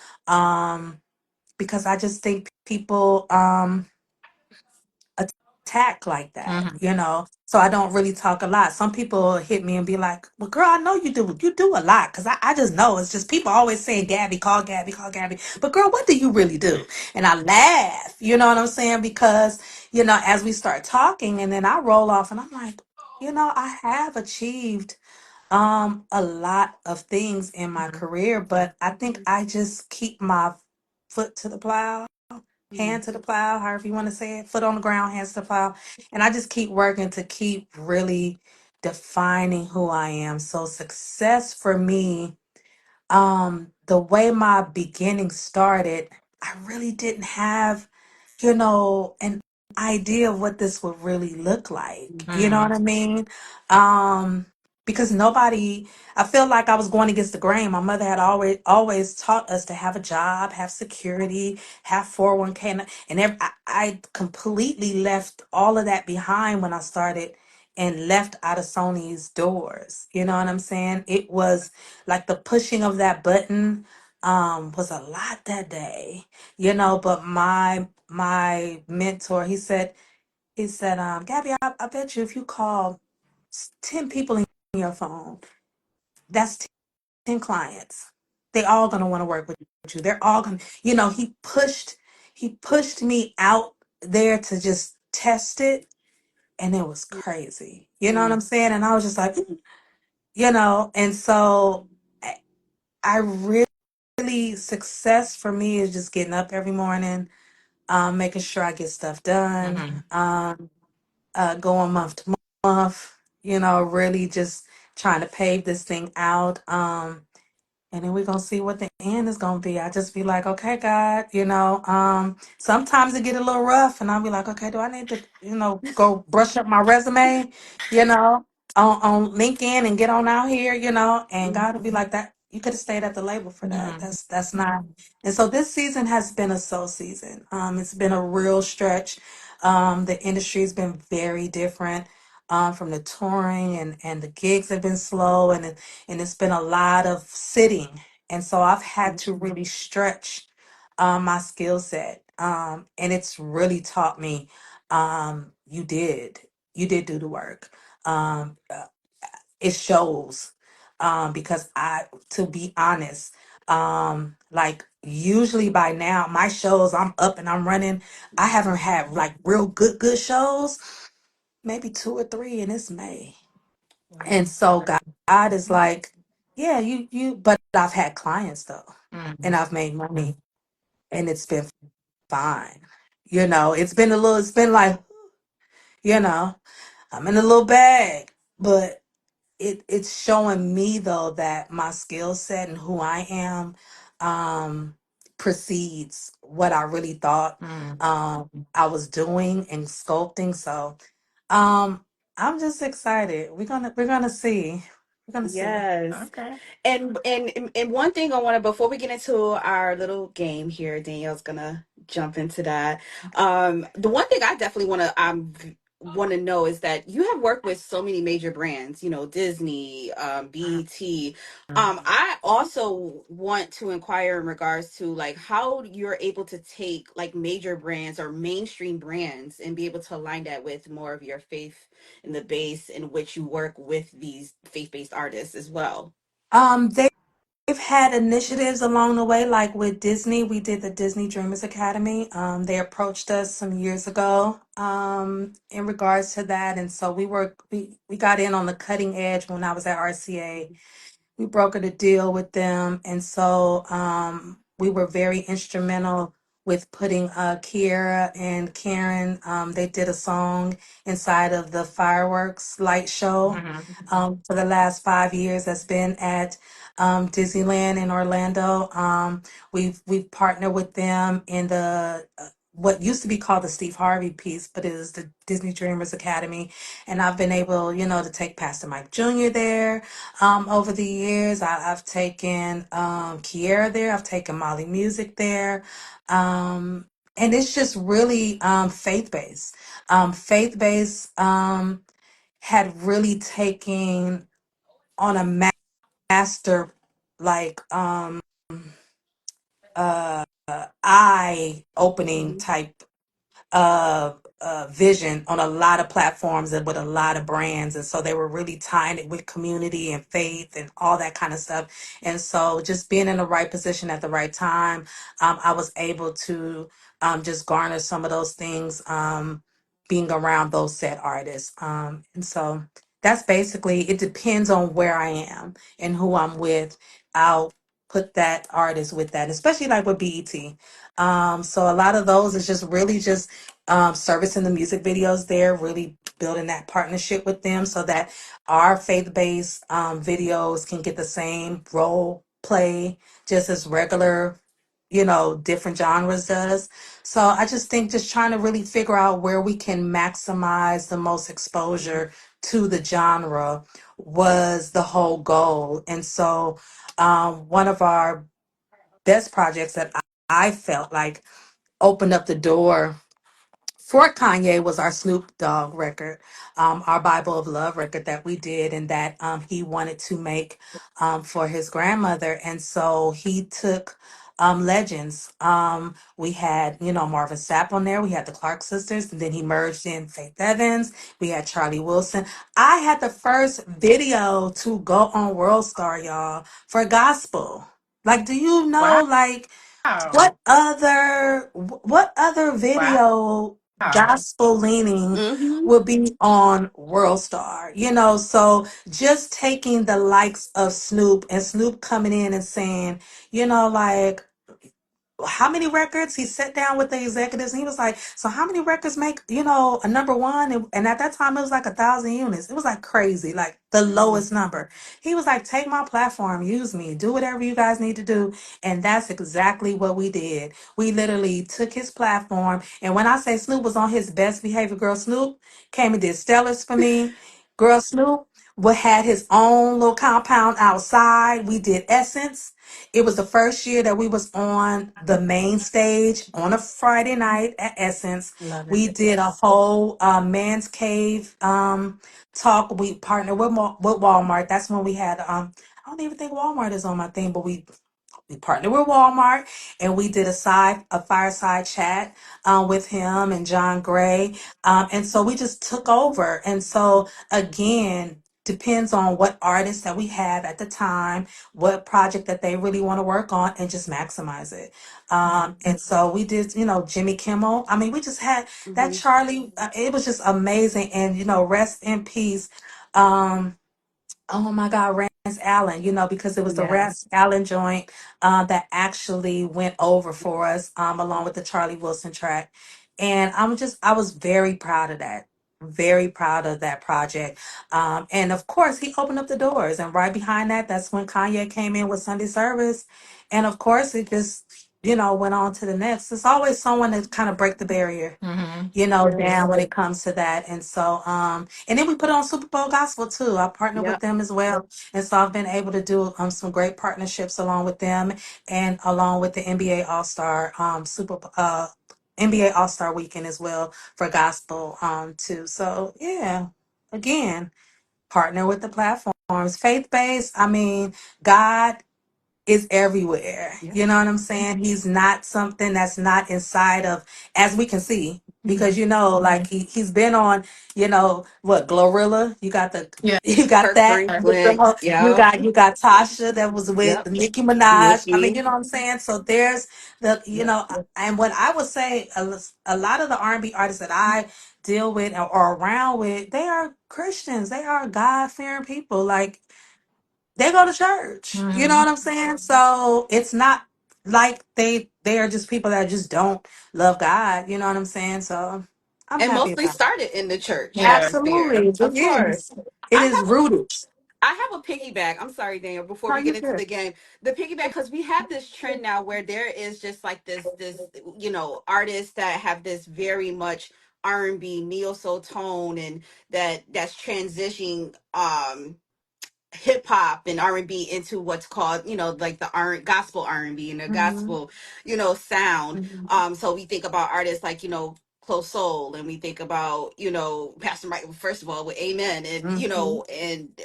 because I just think people attack like that, Mhm. So I don't really talk a lot. Some people hit me and be like, well, girl, I know you do a lot, because I just know it's just people always saying, Gabby, call Gabby, call Gabby. But girl, what do you really do? And I laugh, you know what I'm saying? Because, as we start talking and then I roll off and I'm like, I have achieved a lot of things in my Mhm. career, but I think I just keep my foot to the plow, hand to the plow, however you want to say it, foot on the ground, hands to the plow. And I just keep working to keep really defining who I am. So success for me, the way my beginning started, I really didn't have, an idea of what this would really look like. You know what Mhm. I mean? Um, because nobody, I feel like I was going against the grain. My mother had always taught us to have a job, have security, have 401k, and I completely left all of that behind when I started and left out of Sony's doors. You know what I'm saying? It was like the pushing of that button was a lot that day, but my mentor, he said, Gabby, I bet you if you call 10 people in your phone, that's 10 clients. They all gonna want to work with you. They're all gonna, he pushed me out there to just test it, and it was crazy. You know what I'm Mm. saying? And I was just like, and so I really, success for me is just getting up every morning, making sure I get stuff done, Mhm. going month to month, really just trying to pave this thing out. and then we're gonna see what the end is gonna be. I just be like, okay, God, sometimes it get a little rough, and I'll be like, okay, do I need to, go brush up my resume, on LinkedIn and get on out here, and God will be like that. You could have stayed at the label for that. Mhm. That's not. And so this season has been a slow season. It's been a real stretch. The industry's been very different. From the touring and the gigs have been slow, and it's been a lot of sitting. And so I've had to really stretch my skill set. And it's really taught me you did do the work. It shows because to be honest, like usually by now, my shows, I'm up and I'm running. I haven't had like real good shows, maybe two or three, and it's May. And so God is like, yeah, but I've had clients though, and Mhm. I've made money, and it's been fine. It's been like, you know, I'm in a little bag, but it's showing me though that my skill set and who I am, um, precedes what I really thought, Mhm. I was doing and sculpting. So, um, I'm just excited. We're gonna see. We're gonna see. Yes. Okay. And one thing I want to, before we get into our little game here, Danielle's gonna jump into that. The one thing I definitely want to know is that you have worked with so many major brands, Disney, BET. I also want to inquire in regards to like how you're able to take like major brands or mainstream brands and be able to align that with more of your faith in the base in which you work with these faith-based artists as well. They've had initiatives along the way, like with Disney. We did the Disney Dreamers Academy. They approached us some years ago, in regards to that, and so we got in on the cutting edge when I was at RCA. We brokered a deal with them, and so we were very instrumental with putting Kiera and Karen. They did a song inside of the fireworks light show Mhm. for the last 5 years. That's been at Disneyland in Orlando. We've partnered with them in the what used to be called the Steve Harvey piece, but it is the Disney Dreamers Academy. And I've been able, to take Pastor Mike Jr. there over the years. I've taken Kiera there. I've taken Molly Music there. And it's just really faith based. Faith based had really taken on a master, like eye opening Mhm. type vision on a lot of platforms and with a lot of brands. And so they were really tying it with community and faith and all that kind of stuff. And so just being in the right position at the right time, I was able to just garner some of those things, being around those set artists. And so that's basically, it depends on where I am and who I'm with. I'll put that artist with that, especially like with BET. So a lot of those is just really just servicing the music videos there, really building that partnership with them so that our faith-based videos can get the same role play just as regular, different genres does. So I just think just trying to really figure out where we can maximize the most exposure to the genre was the whole goal. And so one of our best projects that I felt like opened up the door for Kanye was our Snoop Dogg record, our Bible of Love record that we did, and that he wanted to make for his grandmother. And so he took legends. We had, Marvin Sapp on there. We had the Clark sisters, and then he merged in Faith Evans. We had Charlie Wilson. I had the first video to go on World Star, y'all, for gospel. Like, do you know, like, Wow. what other video Wow. gospel leaning Mhm. will be on World Star? So just taking the likes of Snoop and Snoop coming in and saying, like how many records? He sat down with the executives and he was like, so how many records make, a number one? And at that time it was like 1,000 units. It was like crazy, like the lowest number. He was like, take my platform, use me, do whatever you guys need to do. And that's exactly what we did. We literally took his platform. And when I say Snoop was on his best behavior, girl, Snoop came and did Stellars for me. Girl, Snoop had his own little compound outside. We did Essence. It was the first year that we was on the main stage on a Friday night at Essence. Love it. We did a whole man's cave talk. We partnered with Walmart. That's when we had I don't even think Walmart is on my thing, but we partnered with Walmart and we did a fireside chat with him and John Gray. And so we just took over. And so again, depends on what artist that we have at the time, what project that they really want to work on, and just maximize it. And so we did, Jimmy Kimmel. I mean, we just had that Hmm. Charlie. It was just amazing. And, rest in peace. Um, Oh my God, Rance Allen, because it was the Yes. Rance Allen joint that actually went over for us, along with the Charlie Wilson track. And I was very proud of that. Very proud of that project. And of course, he opened up the doors. And right behind that, that's when Kanye came in with Sunday Service. And of course, it just, went on to the next. There's always someone that kind of break the barrier, Mm-hmm. down when it comes to that. And so, and then we put on Super Bowl Gospel too. I partner with Yep. them as well. And so I've been able to do some great partnerships along with them and along with the NBA All-Star NBA All-Star weekend as well for gospel too. So yeah, again, partner with the platforms. Faith-based, I mean, God is everywhere. Yep. You know what I'm saying? He's not something that's not inside of, as we can see, because like he's been on, what, Glorilla. You got the Yeah. you got Kirk that. Franklin. You Yep. got Tasha that was with Yep. Nicki Minaj. I mean, Nikki. you know what I'm saying? So there's the, Yep. and what I would say, a lot of the R&B artists that I deal with or around with, they are Christians. They are God fearing people. Like they go to church. You know Mm-hmm. what I'm saying? So it's not like they are just people that just don't love God. You know what I'm saying? So I'm And happy mostly about it. started in the church Yeah. atmosphere. Absolutely. It Of is. course. It I is have rooted. I have a piggyback. I'm sorry, Daniel, before No, we get you into good. the game. The piggyback, because we have this trend now where there is just like this, artists that have this very much R&B neo soul tone, and that's transitioning hip hop and R&B into what's called, like the gospel R&B and the Hmm. gospel, sound. Hmm. So we think about artists like, Close Soul, and we think about, Pastor Mike, first of all, with Amen, and, Hmm.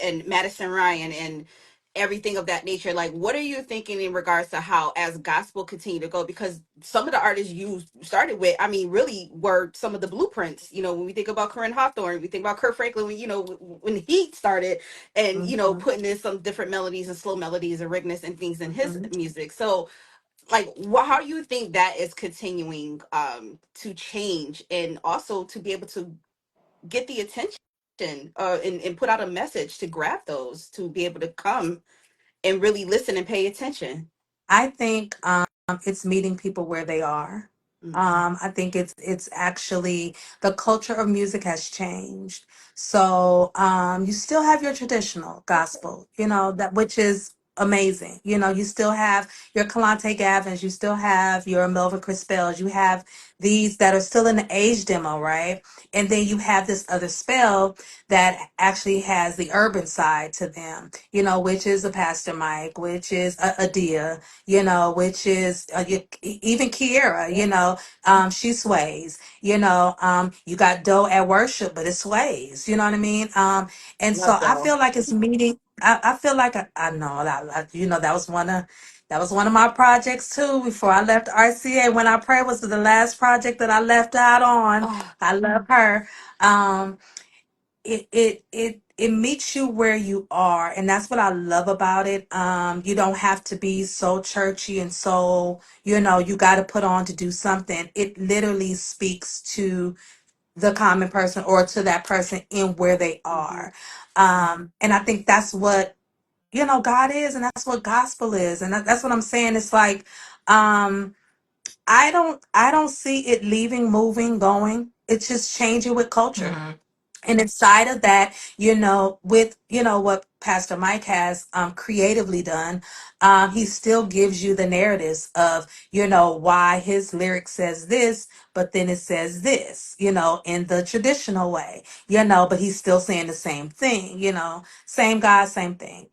and Madison Ryan and everything of that nature. Like, what are you thinking in regards to how, as gospel continue to go? Because some of the artists you started with, I mean, really were some of the blueprints. When we think about Corinne Hawthorne, we think about Kirk Franklin, when, when he started, and Hmm. putting in some different melodies and slow melodies and rigness and things in his Hmm. music. So, like, how do you think that is continuing to change, and also to be able to get the attention, and put out a message to grab those, to be able to come and really listen and pay attention? I think it's meeting people where they are. Mm. I think it's actually the culture of music has changed. So you still have your traditional gospel, that which is amazing. You still have your Kalante Gavins, you still have your Melvin Crispells, you have these that are still in the age demo, right? And then you have this other spell that actually has the urban side to them, which is a Pastor Mike, which is a Adia, which is even Kiera, she sways, you got Doe at worship, but it sways, you know what I mean? And so Love I though. feel like it's meeting. I feel like I know that, that was one of my projects too before I left RCA. When I Pray was the last project that I left out on. Oh, I love her. Um, it meets you where you are, and that's what I love about it. You don't have to be so churchy and so, you got to put on to do something. It literally speaks to the common person or to that person in where they hmm. are. And I think that's what, God is, and that's what gospel is, and that's what I'm saying. It's like, um I don't see it leaving, moving, going. It's just changing with culture. And inside of that, with what Pastor Mike has creatively done, he still gives you the narratives of why his lyric says this, but then it says this, in the traditional way, but he's still saying the same thing, same God, same thing,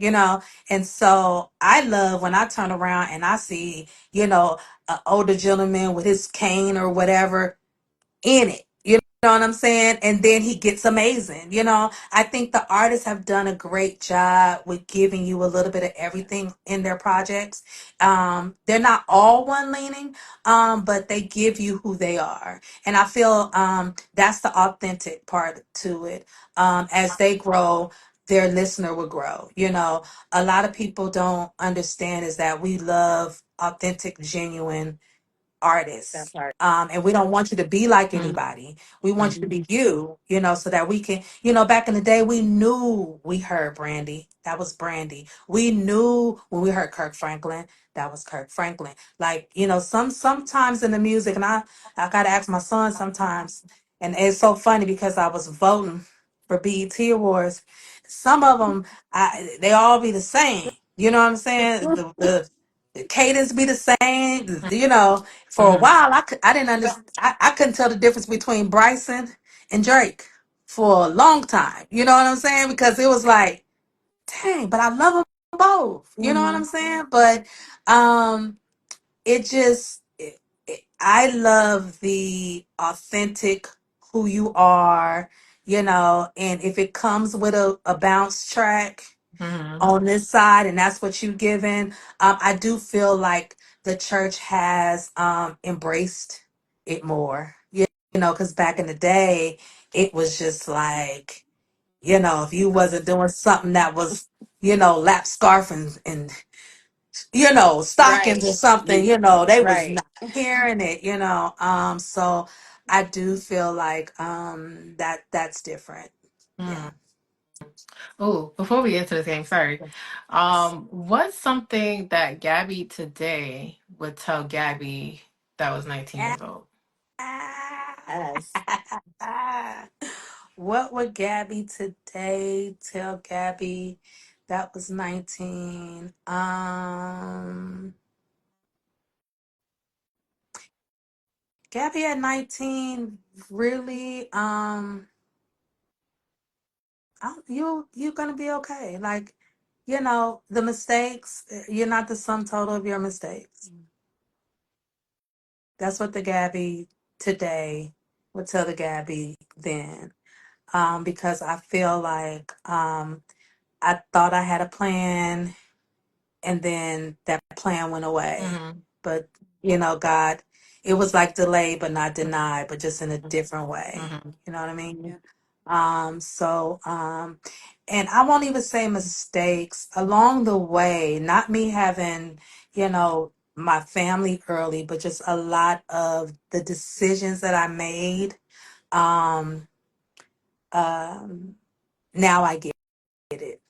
and so I love when I turn around and I see an older gentleman with his cane or whatever in it. You know what I'm saying? And then he gets amazing. I think the artists have done a great job with giving you a little bit of everything in their projects. They're not all one leaning, but they give you who they are. And I feel that's the authentic part to it. As they grow, their listener will grow. A lot of people don't understand is that we love authentic, genuine That artists. part. And we don't want you to be like Mhm. anybody. We want you to be you, so that we can, back in the day, we knew we heard Brandy. That was Brandy. We knew when we heard Kirk Franklin, that was Kirk Franklin. Like, sometimes in the music, and I gotta ask my son sometimes, and it's so funny because I was voting for BET Awards. Some of them, they all be the same. You know what I'm saying? The cadence be the same, for a Mhm. while, I didn't understand. I couldn't tell the difference between Bryson and Drake for a long time. You know what I'm saying? Because it was like, dang, but I love them both. You know what I'm saying? But um, it just, I love the authentic who you are. And if it comes with a bounce track Mhm. on this side, and that's what you've given. I do feel like the church has embraced it more. Because back in the day, it was just like, if you wasn't doing something that was, lap scarf and stockings Right. or something, You they was right. not hearing it. So I do feel like that's different. Yeah. Mhm. Oh, before we get to this game, sorry. What's something that Gabby today would tell Gabby that was 19 years old? Yes. What would Gabby today tell Gabby that was 19? Gabby at 19 really you're gonna be okay. Like, the mistakes, you're not the sum total of your mistakes. That's what the Gabby today would tell the Gabby then. Because I feel like I thought I had a plan, and then that plan went away. Mhm. But God, it was like delayed but not denied, but just in a different way. Mhm. You know what I mean? Yeah. And I won't even say mistakes along the way, not me having, my family early, but just a lot of the decisions that I made. Um, um, Now I get it.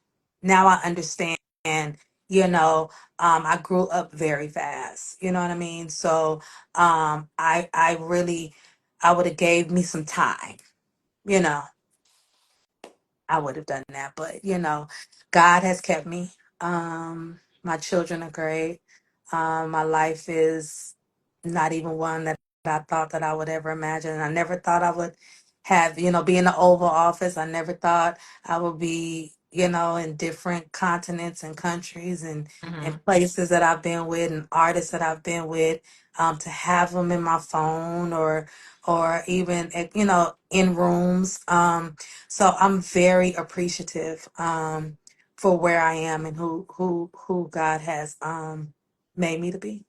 Now I understand. I grew up very fast. You know what I mean? So I really, I would have gave me some time. You know, I would have done that. But God has kept me. My children are great. My life is not even one that I thought that I would ever imagine. I never thought I would have, be in the Oval Office. I never thought I would be, in different continents and countries and Mhm. places that I've been with and artists that I've been with. To have them in my phone or even in rooms. So I'm very appreciative for where I am and who God has made me to be.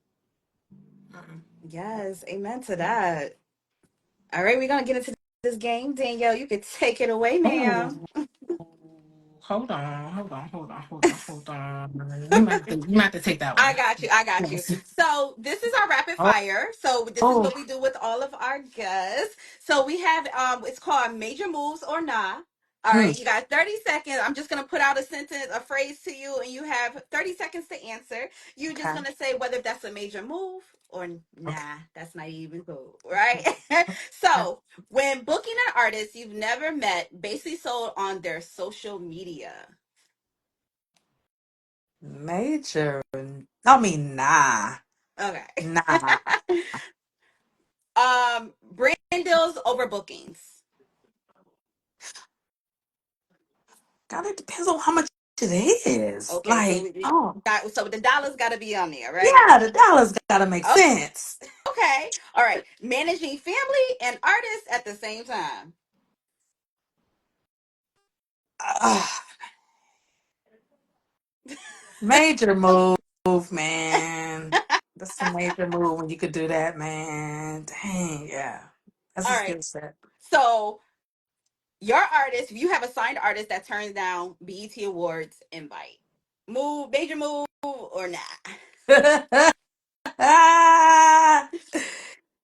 Mhm. Yes. Amen to that. All right, we're gonna get into this game. Danielle, you could take it away, Oh, ma'am. hold on. You might have to take that I one. got you. I got you. Yes. So this is our rapid Oh, fire. So this is oh. what we do with all of our guests. So we have it's called major moves or nah. All Hmm. right, you got 30 seconds. I'm just going to put out a sentence, a phrase to you, and you have 30 seconds to answer. You're just Okay. going to say whether that's a major move or Okay. nah, that's not even cool, right? So, when booking an artist you've never met, basically sold on their social media. Major. I mean, nah. Okay. Nah. Brand deals over bookings. God, it depends on how much it is. Okay, so Like, oh, so the dollars got to be on there, right? yeah, the dollars gotta make Oh, sense. okay. All right. Managing family and artists at the same time. Uh, major move, man. That's a major move when you could do that, man. Dang, yeah. That's a All right. skill set. So your artist, if you have a signed artist that turns down BET Awards invite, move, major move or not?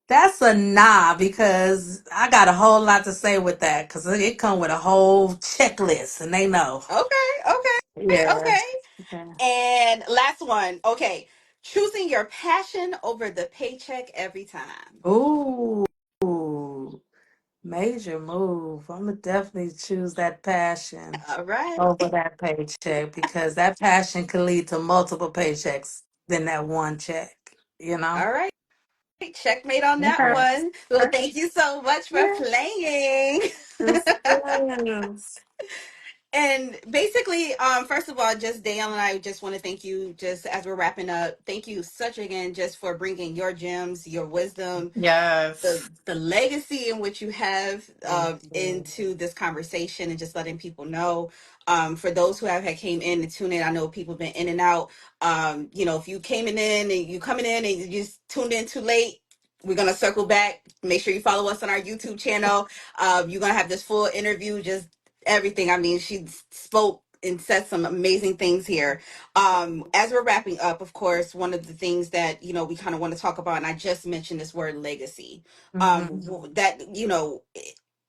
That's a nah because I got a whole lot to say with that because it come with a whole checklist and they know. Okay, okay, Yeah. okay. Okay. And last one. Okay. Choosing your passion over the paycheck every time. Ooh, major move. I'm gonna definitely choose that passion All right. over that paycheck because that passion could lead to multiple paychecks than that one check, you know? All right. Checkmate on that Okay. one. Well, thank you so much for Yeah. playing. Yes, yes. And basically, first of all, just Dale and I just want to thank you, just as we're wrapping up. Thank you such again, just for bringing your gems, your wisdom, Yes. the legacy in which you have Thank you. into this conversation, and just letting people know. For those who have had came in and tuned in, I know people have been in and out. If you came in and you coming in and you just tuned in too late, we're gonna circle back. Make sure you follow us on our YouTube channel. You're gonna have this full interview, just everything. I mean, she spoke and said some amazing things here. As we're wrapping up, of course, one of the things that we kind of want to talk about, and I just mentioned this word legacy. Hmm. That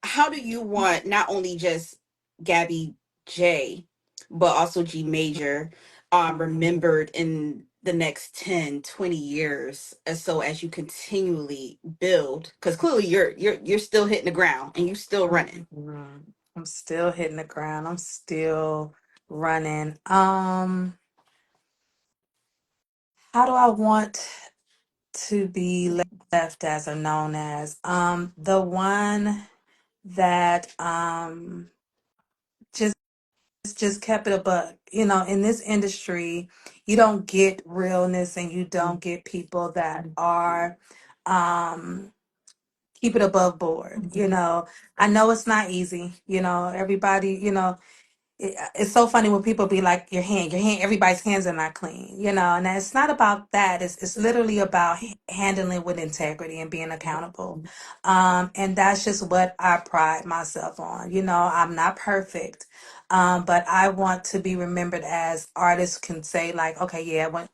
how do you want not only just Gabby J, but also G Major, remembered in the next 10, 20 years, as you continually build, because clearly you're still hitting the ground and you're still running. I'm still hitting the ground. I'm still running. How do I want to be left as or known as? The one that just just kept it a buck. You know, in this industry, you don't get realness and you don't get people that are keep it above board. You know, I know it's not easy. You know, everybody, it's so funny when people be like, your hand, everybody's hands are not clean, and it's not about that. It's literally about handling with integrity and being accountable. And that's just what I pride myself on. I'm not perfect. But I want to be remembered as artists can say like, okay, yeah,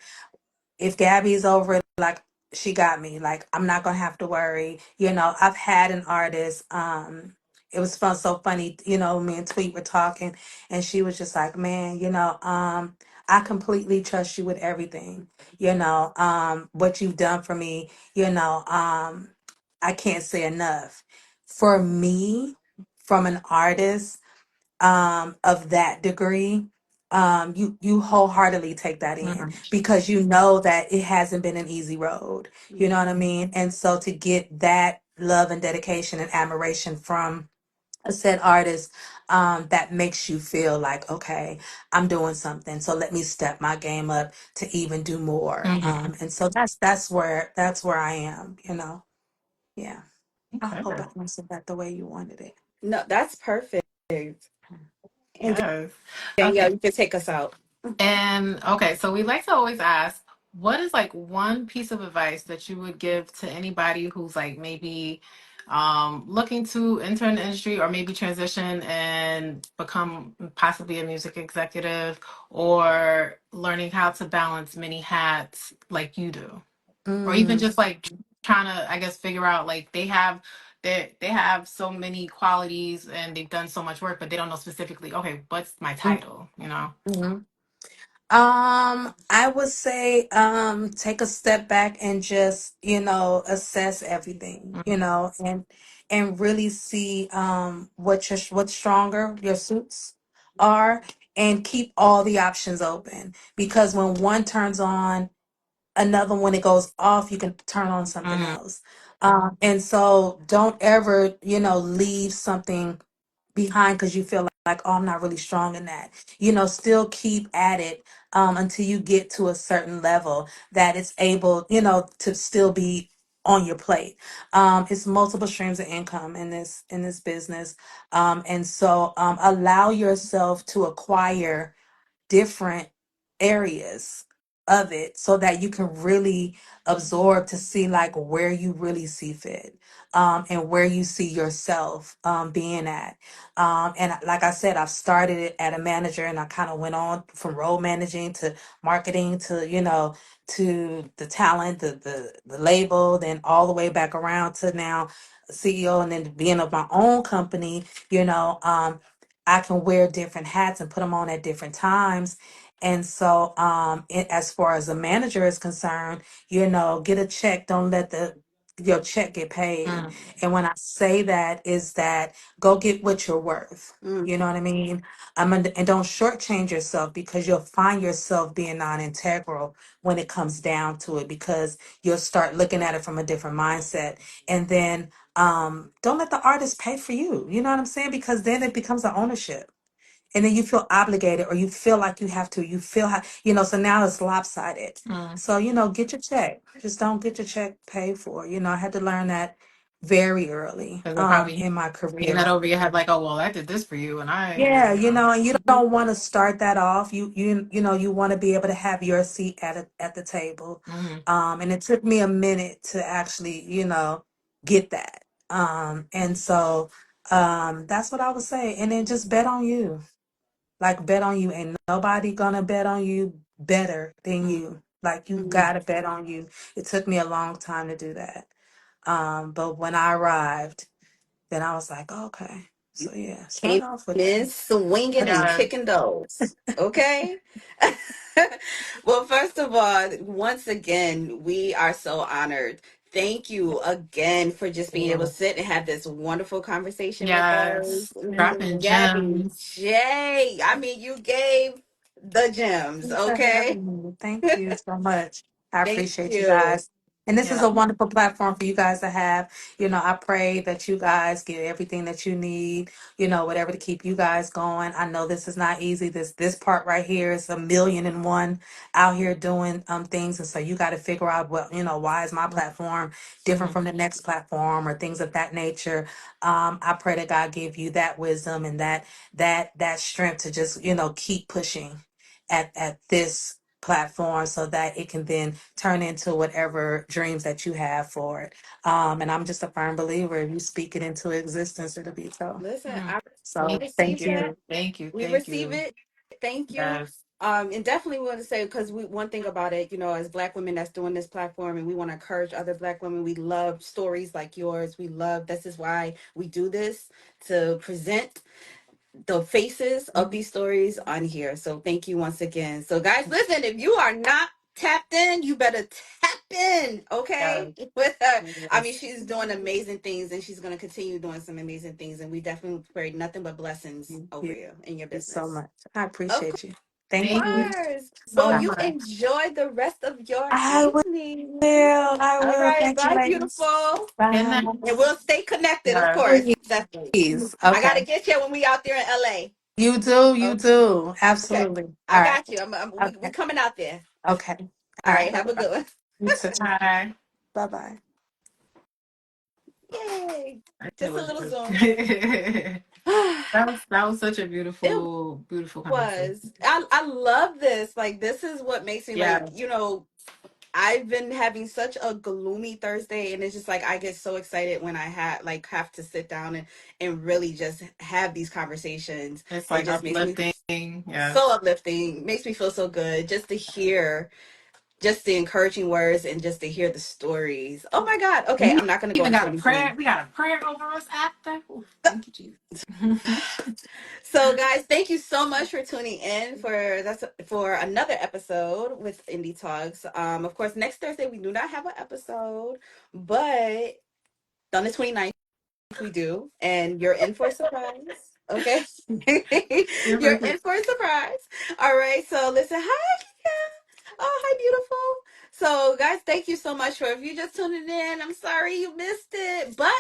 if Gabby's over it, like she got me. Like I'm not gonna have to worry. I've had an artist. It was so funny. Me and Tweet were talking, and she was just like, "Man, I completely trust you with everything. What you've done for me. I can't say enough. For me, from an artist." Of that degree, you wholeheartedly take that in Mhm. because you know that it hasn't been an easy road. You know what I mean? And so to get that love and dedication and admiration from a said artist, that makes you feel like, okay, I'm doing something. So let me step my game up to even do more. Mhm. And so that's where I am. Yeah. I hope Okay. I answered that the way you wanted it. No, that's perfect. And Yes. Danielle, Okay. you can take us out. And okay, so we like to always ask, what is like one piece of advice that you would give to anybody who's like maybe looking to enter an industry or maybe transition and become possibly a music executive or learning how to balance many hats like you do? Or even Mm. just like trying to, I guess, figure out like they have they have so many qualities and they've done so much work, but they don't know specifically, okay, what's my title, you know? Mm-hmm. I would say, take a step back and just, assess everything, and really see, what's stronger, your suits are, and keep all the options open. Because when one turns on, another, when it goes off, you can turn on something Mm-hmm. else. And so don't ever, leave something behind because you feel like, oh, I'm not really strong in that. Still keep at it, until you get to a certain level that it's able, to still be on your plate. It's multiple streams of income in this business. And so, allow yourself to acquire different areas of it so that you can really absorb to see like where you really see fit, and where you see yourself, being at. And like I said, I've started it at a manager and I kind of went on from role managing to marketing to, to the talent, the label, then all the way back around to now CEO, and then being of my own company. I can wear different hats and put them on at different times. And so, as far as a manager is concerned, get a check. Don't let your check get paid. Mm. And when I say that, is that go get what you're worth. Mm. You know what I mean? And don't shortchange yourself because you'll find yourself being non-integral when it comes down to it because you'll start looking at it from a different mindset. And then, don't let the artist pay for you. You know what I'm saying? Because then it becomes an ownership. And then you feel obligated or you feel like you have to. You feel how, so now it's lopsided. Mm. So, get your check. Just don't get your check paid for. I had to learn that very early, Because they're probably in my hanging career. that over your head like, oh, well, I did this for you and Yeah, you know. and you don't want to start that off. You want to be able to have your seat at the table. Mm-hmm. And it took me a minute to actually, get that. And so, that's what I would say. And then just bet on you. Like bet on you. Ain't nobody gonna bet on you better than Mm. you. Like you Mm. gotta bet on you. It took me a long time to do that. But when I arrived, then I was like, okay. So yeah, start Came off with in swinging and Yeah. kicking those. Okay. Well, first of all, once again, we are so honored. Thank you again for just being able to sit and have this wonderful conversation with us. Yes. Dropping Gabby, gems. Jay, I mean, you gave the gems. Thanks for Okay. having me. Thank you so much. I Thank appreciate you you. guys. And this is Yeah. a wonderful platform for you guys to have. I pray that you guys get everything that you need, whatever to keep you guys going. I know this is not easy. This part right here is a million and one out here doing things. And so you got to figure out why is my platform different Mm-hmm. from the next platform or things of that nature. I pray that God give you that wisdom and that strength to just, keep pushing at this platform so that it can then turn into whatever dreams that you have for it. And I'm just a firm believer. If you speak it into existence, it'll be so. Listen, Mm-hmm. I So Thank thank received that. you. you. Thank you. We Thank receive you. it. Thank you. Yes. And definitely want to say because we one thing about it, as Black women that's doing this platform, and we want to encourage other Black women. We love stories like yours. We love this is why we do this to present the faces of these stories on here. So thank you once again. So guys, listen, if you are not tapped in, you better tap in, Yes. okay? With her. I mean, Yes. she's doing amazing things and she's going to continue doing some amazing things. And we definitely pray nothing but blessings Thank over you you in your so business. much. I Of appreciate you. Thank Thank you. you course. so Well, Bye. you much. enjoy the rest of your I evening. will. I All will. right. Thank you, Bye, ladies. beautiful. Good Bye. night. And we'll stay connected, of Yes. course. Definitely. Please. I got to Okay. get you when we out there in LA. You do. You do. Okay. Absolutely. I All right. got you. We Okay. coming out there. Okay. All All right. right. Bye Have a bye. good one. You too. Hi. Bye bye. Yay. It Just a was little good. Zoom. That was such a It beautiful conversation. was. I love this. Like, this is what makes me like, Yeah. I've been having such a gloomy Thursday, and it's just like I get so excited when I have to sit down and really just have these conversations. It's It like just makes me uplifting. Yes. so uplifting, makes me feel so good just to hear just the encouraging words and just to hear the stories. Oh my God. Okay, We I'm not going to go even into got a anything. prayer. We got a prayer over us after. Ooh, thank you, Jesus. So guys, thank you so much for tuning in for another episode with Indie Talks. Of course, next Thursday we do not have an episode, but on the 29th we do, and you're in for a surprise. Okay. You're You're perfect. in for a surprise. All right. So listen, hi. Oh, hi, beautiful. So, guys, thank you so much for if you just tuning in. I'm sorry you missed it, but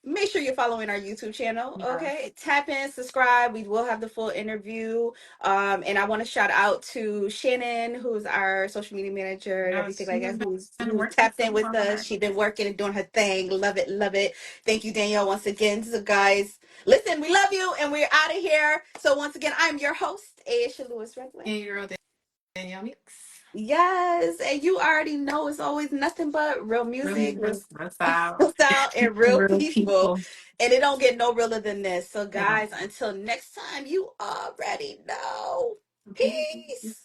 make sure you're following our YouTube channel. Yes. Okay, tap in, subscribe. We will have the full interview. And I want to shout out to Shannon, who's our social media manager and Yes, everything she like has that, been who's working tapped so in with us. hard. She's been working and doing her thing. Love it, love it. Thank you, Danielle, once again. So, guys, listen, we love you, and we're out of here. So, once again, I'm your host, Ayesha Lewis Redway. And your girl Danielle Mix. Yes, and you already know it's always nothing but real Real music, real music, real style, style, and real real people. people. And it don't get no realer than this. So, You know. guys, until next time, you already know. Peace. Peace.